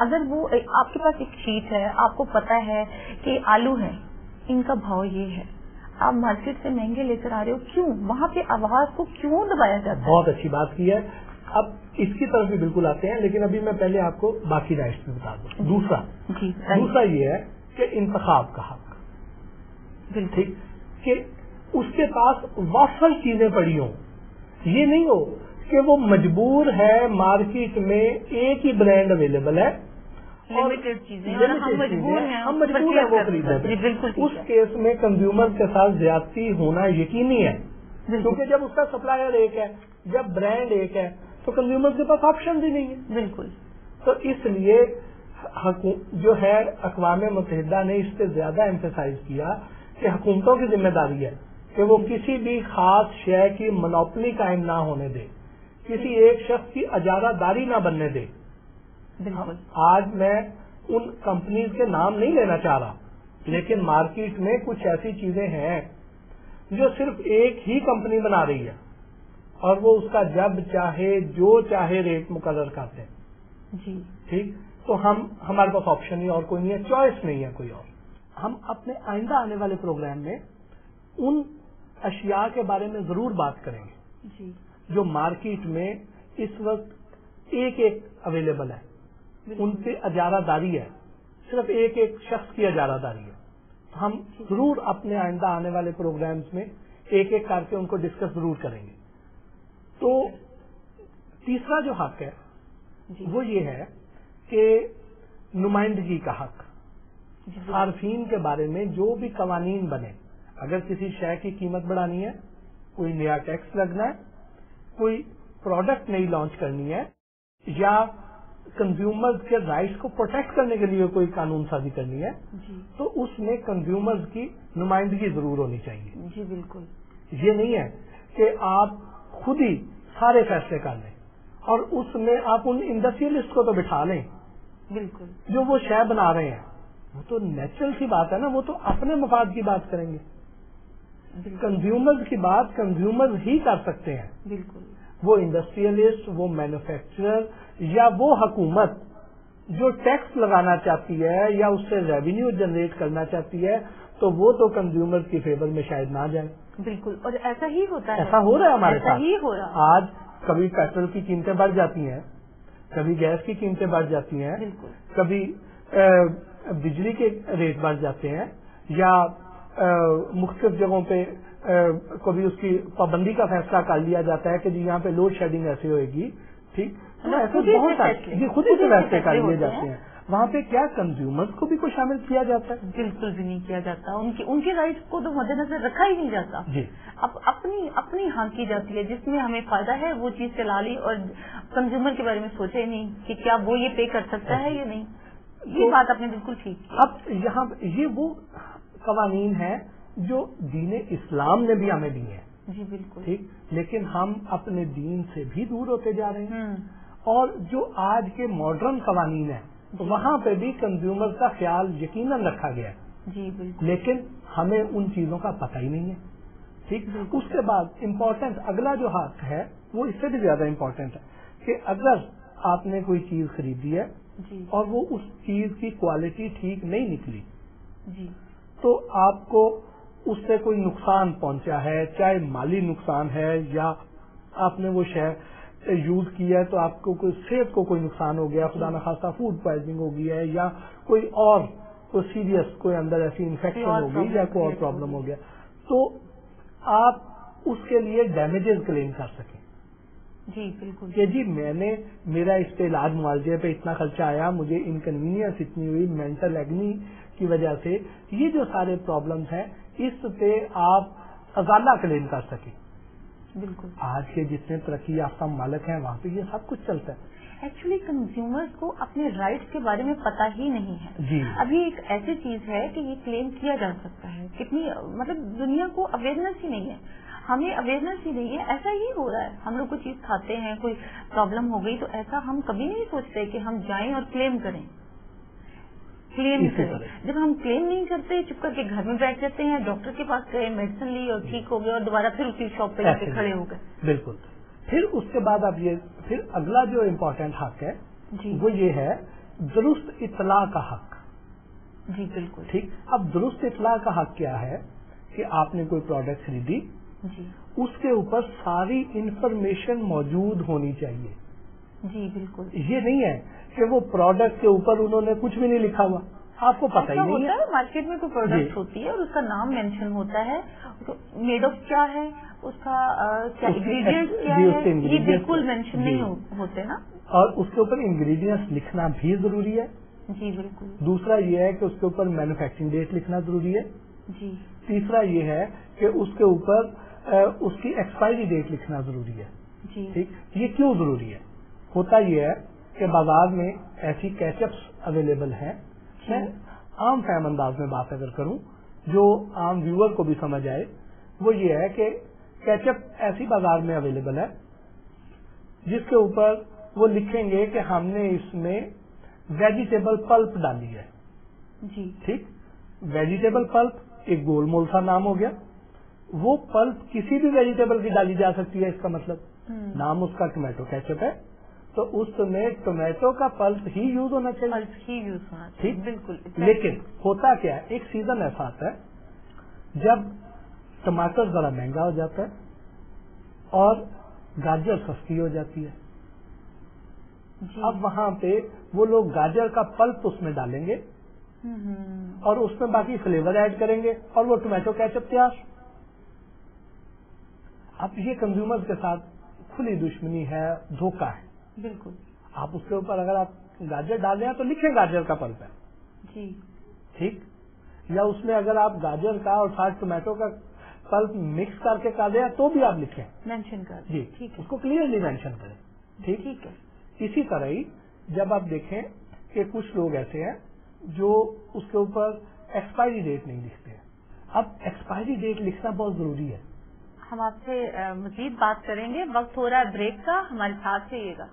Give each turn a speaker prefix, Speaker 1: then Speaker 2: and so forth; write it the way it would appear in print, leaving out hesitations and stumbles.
Speaker 1: اگر وہ آپ کے پاس ایک شیٹ ہے، آپ کو پتا ہے کہ آلو ہے، ان کا بھاؤ یہ ہے، آپ مارکیٹ سے مہنگے لے کر آ رہے ہو، کیوں وہاں پہ آواز کو کیوں دبایا جاتا ہے؟
Speaker 2: بہت اچھی بات کی ہے. اب اس کی طرف بھی بالکل آتے ہیں، لیکن ابھی میں پہلے آپ کو باقی رائٹس میں بتا دوں. دوسرا یہ ہے کہ انتخاب کا حق. ٹھیک کہ اس کے پاس وافر چیزیں پڑی ہوں. یہ نہیں ہو کہ وہ مجبور ہے مارکیٹ میں ایک ہی برانڈ اویلیبل ہے،
Speaker 1: لمیٹڈ چیزیں ہم مجبور ہیں
Speaker 2: وہ خریدیں. اس کیس میں کنزیومر کے ساتھ زیادتی ہونا یقینی ہے، کیونکہ جب اس کا سپلائر ایک ہے، جب برانڈ ایک ہے، تو کنزیومر کے پاس آپشن بھی نہیں ہے.
Speaker 1: بالکل.
Speaker 2: تو اس لیے جو ہے اقوام متحدہ نے اس پہ زیادہ ایمفیسائز کیا کہ حکومتوں کی ذمہ داری ہے کہ وہ کسی بھی خاص شے کی منوپلی قائم نہ ہونے دے، کسی ایک شخص کی اجارہ داری نہ بننے دے.
Speaker 1: بالکل.
Speaker 2: آج میں ان کمپنیز کے نام نہیں لینا چاہ رہا، لیکن مارکیٹ میں کچھ ایسی چیزیں ہیں جو صرف ایک ہی کمپنی بنا رہی ہے اور وہ اس کا جب چاہے جو چاہے ریٹ مقرر کرتے ہیں.
Speaker 1: جی
Speaker 2: ٹھیک. تو ہمارے پاس آپشن ہی اور کوئی نہیں ہے، چوائس نہیں ہے کوئی اور. ہم اپنے آئندہ آنے والے پروگرام میں ان اشیاء کے بارے میں ضرور بات کریں گے
Speaker 1: جی
Speaker 2: جو مارکیٹ میں اس وقت ایک اویلیبل ہے. ان پہ اجارہ داری ہے، صرف ایک شخص کی اجارہ داری ہے. ہم ضرور اپنے آئندہ آنے والے پروگرامز میں ایک کر کے ان کو ڈسکس ضرور کریں گے. تو تیسرا جو حق ہے وہ یہ ہے کہ نمائندگی کا حق. صارفین کے بارے میں جو بھی قوانین بنے، اگر کسی شے کی قیمت بڑھانی ہے، کوئی نیا ٹیکس لگنا ہے، کوئی پروڈکٹ نئی لانچ کرنی ہے، یا کنزیومرز کے رائٹس کو پروٹیکٹ کرنے کے لیے کوئی قانون سازی کرنی ہے، تو اس میں کنزیومرز کی نمائندگی ضرور ہونی چاہیے.
Speaker 1: جی بالکل.
Speaker 2: یہ نہیں ہے کہ آپ خود ہی سارے فیصلے کر لیں اور اس میں آپ ان انڈسٹریلسٹ کو تو بٹھا لیں.
Speaker 1: بالکل.
Speaker 2: جو وہ شے بنا رہے ہیں وہ تو نیچرل سی بات ہے نا، وہ تو اپنے مفاد کی بات کریں گے. کنزیومرز کی بات کنزیومرز ہی کر سکتے ہیں.
Speaker 1: بالکل.
Speaker 2: وہ انڈسٹریلسٹ، وہ مینوفیکچرر یا وہ حکومت جو ٹیکس لگانا چاہتی ہے یا اس سے ریونیو جنریٹ کرنا چاہتی ہے، تو وہ تو کنزیومر کی فیور میں شاید نہ جائے.
Speaker 1: بالکل. اور ایسا ہی ہوتا ہے،
Speaker 2: ایسا ہو رہا ہے ہمارے ساتھ.
Speaker 1: ہی ہو رہا.
Speaker 2: آج کبھی پیٹرول کی قیمتیں بڑھ جاتی ہیں، کبھی گیس کی قیمتیں بڑھ جاتی ہیں،
Speaker 1: بالکل.
Speaker 2: کبھی بجلی کے ریٹ بڑھ جاتے ہیں، یا مختلف جگہوں پہ کبھی اس کی پابندی کا فیصلہ کر لیا جاتا ہے کہ جی یہاں پہ لوڈ شیڈنگ ایسے ہوئے گی. ٹھیک. ایسے بہت سارے خود ہی سے فیصلے کر لیے جاتے ہیں. وہاں پہ کیا کنزیومرز کو بھی کوئی شامل کیا جاتا ہے؟
Speaker 1: بالکل بھی نہیں کیا جاتا. ان کے رائٹس کو تو مد نظر رکھا ہی نہیں جاتا.
Speaker 2: جی.
Speaker 1: اب اپنی ہاں کی جاتی ہے، جس میں ہمیں فائدہ ہے وہ چیز چلا لی، اور کنزیومر کے بارے میں سوچے ہی نہیں کہ کیا وہ یہ پے کر سکتا ہے یا نہیں. یہ بات آپ نے بالکل ٹھیک کی.
Speaker 2: اب یہاں یہ وہ قوانین ہیں جو دین اسلام نے بھی ہمیں دی ہیں.
Speaker 1: جی بالکل.
Speaker 2: ٹھیک. لیکن ہم اپنے دین سے بھی دور ہوتے جا رہے ہیں، اور جو آج کے ماڈرن قوانین ہیں وہاں پہ بھی کنزیومر کا خیال یقیناً رکھا گیا ہے.
Speaker 1: جی بالکل.
Speaker 2: لیکن ہمیں ان چیزوں کا پتہ ہی نہیں ہے. ٹھیک. اس کے بعد امپورٹنٹ اگلا جو حق ہے وہ اس سے بھی زیادہ امپورٹنٹ ہے کہ اگر آپ نے کوئی چیز خریدی ہے اور وہ اس چیز کی کوالٹی ٹھیک نہیں نکلی، تو آپ کو اس سے کوئی نقصان پہنچا ہے، چاہے مالی نقصان ہے یا آپ نے وہ شے یوز کیا ہے تو آپ کو کوئی صحت کو کوئی نقصان ہو گیا، خدا نخواستہ فوڈ پوائزننگ ہو گئی ہے، یا کوئی اور کوئی سیریس کوئی اندر ایسی انفیکشن ہو گئی یا کوئی اور پرابلم ہو گیا، تو آپ اس کے لیے ڈیمیجز کلیم کر سکیں.
Speaker 1: جی بالکل.
Speaker 2: کہ جی میرا اس پہ علاج معالجے پہ اتنا خرچہ آیا، مجھے انکنوینئنس اتنی ہوئی مینٹل ایگنی کی وجہ سے، یہ جو سارے پرابلمس ہیں اس پہ آپ ازالہ کلیم کر سکیں.
Speaker 1: بالکل.
Speaker 2: آج کے جتنے ترقی یافتہ ممالک ہیں وہاں پہ یہ سب کچھ چلتا ہے.
Speaker 1: ایکچولی کنزیومرز کو اپنے رائٹس کے بارے میں پتہ ہی نہیں ہے.
Speaker 2: جی.
Speaker 1: ابھی ایک ایسی چیز ہے کہ یہ کلیم کیا جا سکتا ہے، کتنی مطلب دنیا کو اویئرنیس ہی نہیں ہے، ہمیں اویئرنیس ہی نہیں ہے. ایسا ہی ہو رہا ہے، ہم لوگ کوئی چیز کھاتے ہیں، کوئی پرابلم ہو گئی تو ایسا ہم کبھی نہیں سوچتے کہ ہم جائیں اور کلیم کریں. جب ہم کلیم نہیں کرتے، چپ کر کے گھر میں بیٹھ جاتے ہیں، ڈاکٹر کے پاس گئے، میڈیسن لی اور ٹھیک ہو گئے، اور دوبارہ پھر اسی شاپ پہ جا کے کھڑے ہو گئے. بالکل.
Speaker 2: پھر اس کے بعد اب پھر اگلا جو امپورٹنٹ حق ہے وہ یہ ہے درست اطلاع کا حق.
Speaker 1: جی بالکل
Speaker 2: ٹھیک. اب درست اطلاع کا حق کیا ہے کہ آپ نے کوئی پروڈکٹ خریدی,
Speaker 1: جی
Speaker 2: اس کے اوپر ساری انفارمیشن موجود ہونی چاہیے.
Speaker 1: جی بالکل.
Speaker 2: یہ نہیں ہے کہ وہ پروڈکٹ کے اوپر انہوں نے کچھ بھی نہیں لکھا ہوا, آپ کو پتہ ہی نہیں ہے.
Speaker 1: مارکیٹ میں کوئی پروڈکٹ ہوتی ہے اور اس کا نام مینشن ہوتا ہے, میڈ آف کیا ہے, اس کا کیا انگریڈینٹس کیا ہے, یہ بالکل مینشن نہیں ہوتے نا.
Speaker 2: اور اس کے اوپر انگریڈینٹس لکھنا بھی ضروری ہے.
Speaker 1: جی بالکل.
Speaker 2: دوسرا یہ ہے کہ اس کے اوپر مینوفیکچرنگ ڈیٹ لکھنا ضروری ہے.
Speaker 1: جی.
Speaker 2: تیسرا یہ ہے کہ اس کے اوپر اس کی ایکسپائری ڈیٹ لکھنا ضروری ہے.
Speaker 1: جی.
Speaker 2: ٹھیک. یہ کیوں ضروری ہے؟ ہوتا یہ ہے کہ بازار میں ایسی کیچپس اویلیبل ہیں. میں عام فہم انداز میں بات اگر کروں جو عام ویور کو بھی سمجھ آئے, وہ یہ ہے کہ کیچپ ایسی بازار میں اویلیبل ہے جس کے اوپر وہ لکھیں گے کہ ہم نے اس میں ویجیٹیبل پلپ ڈالی ہے.
Speaker 1: جی.
Speaker 2: ٹھیک. ویجیٹیبل پلپ ایک گول مول سا نام ہو گیا. وہ پلپ کسی بھی ویجیٹیبل کی ڈالی جا سکتی ہے, اس کا مطلب نام اس کا ٹومیٹو کیچپ ہے تو اس میں ٹومیٹو کا پلپ ہی یوز ہونا چاہیے. ٹھیک. بالکل. لیکن ہوتا کیا ہے, ایک سیزن ایسا آتا ہے جب ٹماٹر ذرا مہنگا ہو جاتا ہے اور گاجر سستی ہو جاتی ہے. اب وہاں پہ وہ لوگ گاجر کا پلپ اس میں ڈالیں گے اور اس میں باقی فلیور ایڈ کریں گے اور وہ ٹومیٹو کیچپ تیار. اب یہ کنزیومر کے ساتھ کھلی دشمنی ہے, دھوکہ ہے.
Speaker 1: بالکل.
Speaker 2: آپ اس کے اوپر اگر آپ گاجر ڈال دیں تو لکھیں گاجر کا پلپ ہے.
Speaker 1: جی.
Speaker 2: ٹھیک. یا اس میں اگر آپ گاجر کا اور ساتھ ٹومیٹو کا پلپ مکس کر کے کر دیں تو بھی آپ لکھیں,
Speaker 1: مینشن کر.
Speaker 2: جی.
Speaker 1: ٹھیک ہے.
Speaker 2: اس کو کلیئرلی مینشن کریں. ٹھیک ہے. اسی طرح ہی جب آپ دیکھیں کہ کچھ لوگ ایسے ہیں جو اس کے اوپر ایکسپائری ڈیٹ نہیں لکھتے ہیں. اب ایکسپائری ڈیٹ لکھنا بہت ضروری ہے.
Speaker 1: ہم آپ سے مزید بات کریں گے, وقت ہو رہا ہے بریک کا, ہمارے ساتھ رہیے گا.